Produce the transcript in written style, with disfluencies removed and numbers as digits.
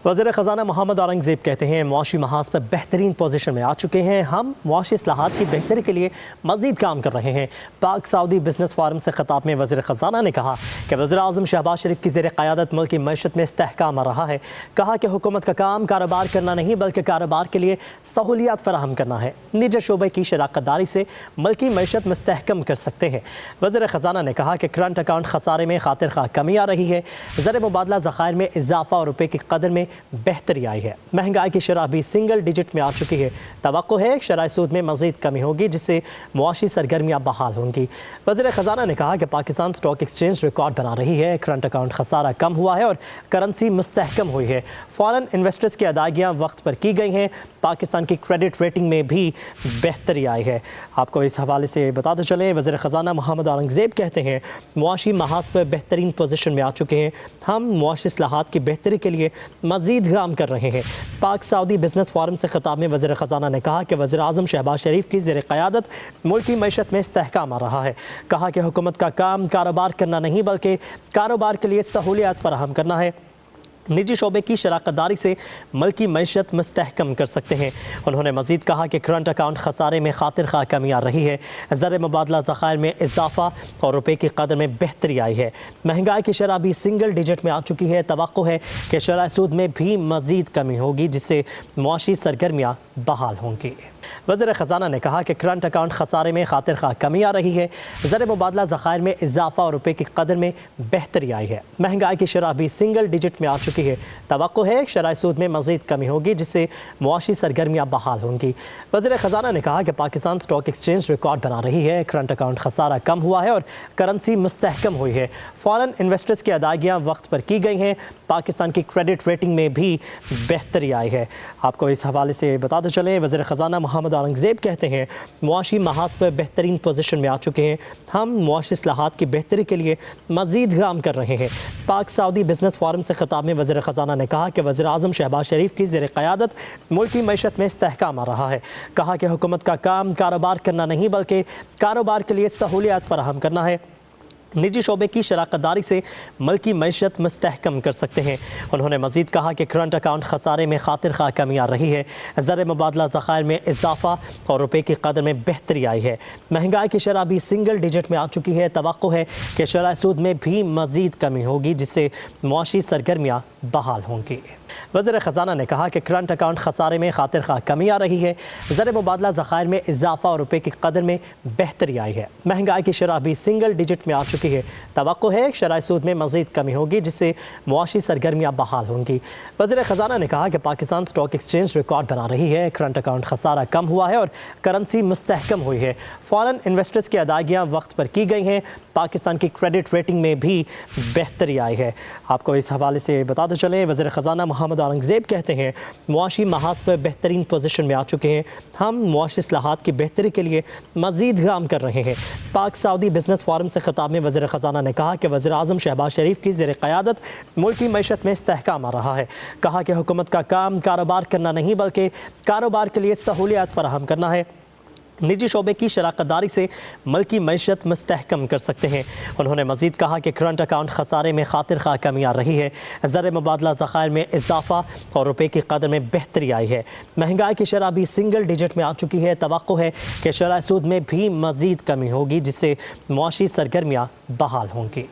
وزیر خزانہ محمد اورنگزیب کہتے ہیں معاشی محاذ پر بہترین پوزیشن میں آ چکے ہیں، ہم معاشی اصلاحات کی بہتری کے لیے مزید کام کر رہے ہیں۔ پاک سعودی بزنس فورم سے خطاب میں وزیر خزانہ نے کہا کہ وزیر اعظم شہباز شریف کی زیر قیادت ملک کی معیشت میں استحکام آ رہا ہے۔ کہا کہ حکومت کا کام کاروبار کرنا نہیں بلکہ کاروبار کے لیے سہولیات فراہم کرنا ہے۔ نجی شعبے کی شراکت داری سے ملکی معیشت مستحکم کر سکتے ہیں۔ وزیر خزانہ نے کہا کہ کرنٹ اکاؤنٹ خسارے میں خاطر خواہ کمی آ رہی ہے، زر مبادلہ ذخائر میں اضافہ اور روپے کی قدر میں بہتری آئی ہے۔ مہنگائی کی شرح بھی سنگل ڈیجٹ میں آ چکی ہے۔ توقع ہے شرح سود میں مزید کمی ہوگی جس سے معاشی سرگرمیاں بحال ہوں گی۔ وزیر خزانہ نے کہا کہ پاکستان سٹاک ایکسچینج ریکارڈ بنا رہی ہے، کرنٹ اکاؤنٹ خسارہ کم ہوا ہے اور کرنسی مستحکم ہوئی ہے۔ فارن انویسٹرز کی ادائیگیاں وقت پر کی گئی ہیں۔ پاکستان کی کریڈٹ ریٹنگ میں بھی بہتری آئی ہے۔ آپ کو اس حوالے سے بتاتے چلیں وزیر خزانہ محمد اورنگزیب کہتے ہیں معاشی محاذ پر بہترین پوزیشن میں آ چکے ہیں، ہم معاشی اصلاحات کی بہتری کے لیے مزید کام کر رہے ہیں۔ پاک سعودی بزنس فورم سے خطاب میں وزیر خزانہ نے کہا کہ وزیر اعظم شہباز شریف کی زیر قیادت ملک کی معیشت میں استحکام آ رہا ہے۔ کہا کہ حکومت کا کام کاروبار کرنا نہیں بلکہ کاروبار کے لیے سہولیات فراہم کرنا ہے۔ نجی شعبے کی شراکت داری سے ملکی معیشت مستحکم کر سکتے ہیں۔ انہوں نے مزید کہا کہ کرنٹ اکاؤنٹ خسارے میں خاطر خواہ کمی آ رہی ہے، زر مبادلہ ذخائر میں اضافہ اور روپے کی قدر میں بہتری آئی ہے۔ مہنگائی کی شرح بھی سنگل ڈیجٹ میں آ چکی ہے۔ توقع ہے کہ شرح سود میں بھی مزید کمی ہوگی جس سے معاشی سرگرمیاں بحال ہوں گی۔ وزیر خزانہ نے کہا کہ کرنٹ اکاؤنٹ خسارے میں خاطر خواہ کمی آ رہی ہے، زر مبادلہ ذخائر میں اضافہ اور روپے کی قدر میں بہتری آئی ہے۔ مہنگائی کی شرح بھی سنگل ڈیجٹ میں آ چکی ہے۔ توقع ہے شرح سود میں مزید کمی ہوگی جس سے معاشی سرگرمیاں بحال ہوں گی۔ وزیر خزانہ نے کہا کہ پاکستان سٹاک ایکسچینج ریکارڈ بنا رہی ہے، کرنٹ اکاؤنٹ خسارہ کم ہوا ہے اور کرنسی مستحکم ہوئی ہے۔ فارن انویسٹرز کی ادائیگیاں وقت پر کی گئی ہیں۔ پاکستان کی کریڈٹ ریٹنگ میں بھی بہتری آئی ہے۔ آپ کو اس حوالے سے بتاتے چلیں وزیر خزانہ محمد اورنگزیب کہتے ہیں معاشی محاذ پر بہترین پوزیشن میں آ چکے ہیں، ہم معاشی اصلاحات کی بہتری کے لیے مزید کام کر رہے ہیں۔ پاک سعودی بزنس فورم سے خطاب میں وزیر خزانہ نے کہا کہ وزیر اعظم شہباز شریف کی زیر قیادت ملک کی معیشت میں استحکام آ رہا ہے۔ کہا کہ حکومت کا کام کاروبار کرنا نہیں بلکہ کاروبار کے لیے سہولیات فراہم کرنا ہے۔ نجی شعبے کی شراکت داری سے ملکی معیشت مستحکم کر سکتے ہیں۔ انہوں نے مزید کہا کہ کرنٹ اکاؤنٹ خسارے میں خاطر خواہ کمی آ رہی ہے، زر مبادلہ ذخائر میں اضافہ اور روپے کی قدر میں بہتری آئی ہے۔ مہنگائی کی شرح بھی سنگل ڈیجٹ میں آ چکی ہے۔ توقع ہے کہ شرح سود میں بھی مزید کمی ہوگی جس سے معاشی سرگرمیاں بحال ہوں گی۔ وزیر خزانہ نے کہا کہ کرنٹ اکاؤنٹ خسارے میں خاطر خواہ کمی آ رہی ہے، زر مبادلہ ذخائر میں اضافہ اور روپے کی قدر میں بہتری آئی ہے۔ مہنگائی کی شرح بھی سنگل ڈیجٹ میں آ چکی ہے۔ توقع ہے شرح سود میں مزید کمی ہوگی جس سے معاشی سرگرمیاں بحال ہوں گی۔ وزیر خزانہ نے کہا کہ پاکستان سٹاک ایکسچینج ریکارڈ بنا رہی ہے، کرنٹ اکاؤنٹ خسارہ کم ہوا ہے اور کرنسی مستحکم ہوئی ہے۔ فارن انویسٹرز کی ادائیگیاں وقت پر کی گئی ہیں۔ پاکستان کی کریڈٹ ریٹنگ میں بھی بہتری آئی ہے۔ آپ کو اس حوالے سے بتاتے چلیں وزیر خزانہ محمد اورنگزیب کہتے ہیں معاشی محاذ پر بہترین پوزیشن میں آ چکے ہیں، ہم معاشی اصلاحات کی بہتری کے لیے مزید کام کر رہے ہیں۔ پاک سعودی بزنس فورم سے خطاب میں وزیر خزانہ نے کہا کہ وزیر اعظم شہباز شریف کی زیر قیادت ملک کی معیشت میں استحکام آ رہا ہے۔ کہا کہ حکومت کا کام کاروبار کرنا نہیں بلکہ کاروبار کے لیے سہولیات فراہم کرنا ہے۔ نجی شعبے کی شراکت داری سے ملکی معیشت مستحکم کر سکتے ہیں۔ انہوں نے مزید کہا کہ کرنٹ اکاؤنٹ خسارے میں خاطر خواہ کمی آ رہی ہے، زر مبادلہ ذخائر میں اضافہ اور روپے کی قدر میں بہتری آئی ہے۔ مہنگائی کی شرح بھی سنگل ڈیجٹ میں آ چکی ہے۔ توقع ہے کہ شرح سود میں بھی مزید کمی ہوگی جس سے معاشی سرگرمیاں بحال ہوں گی۔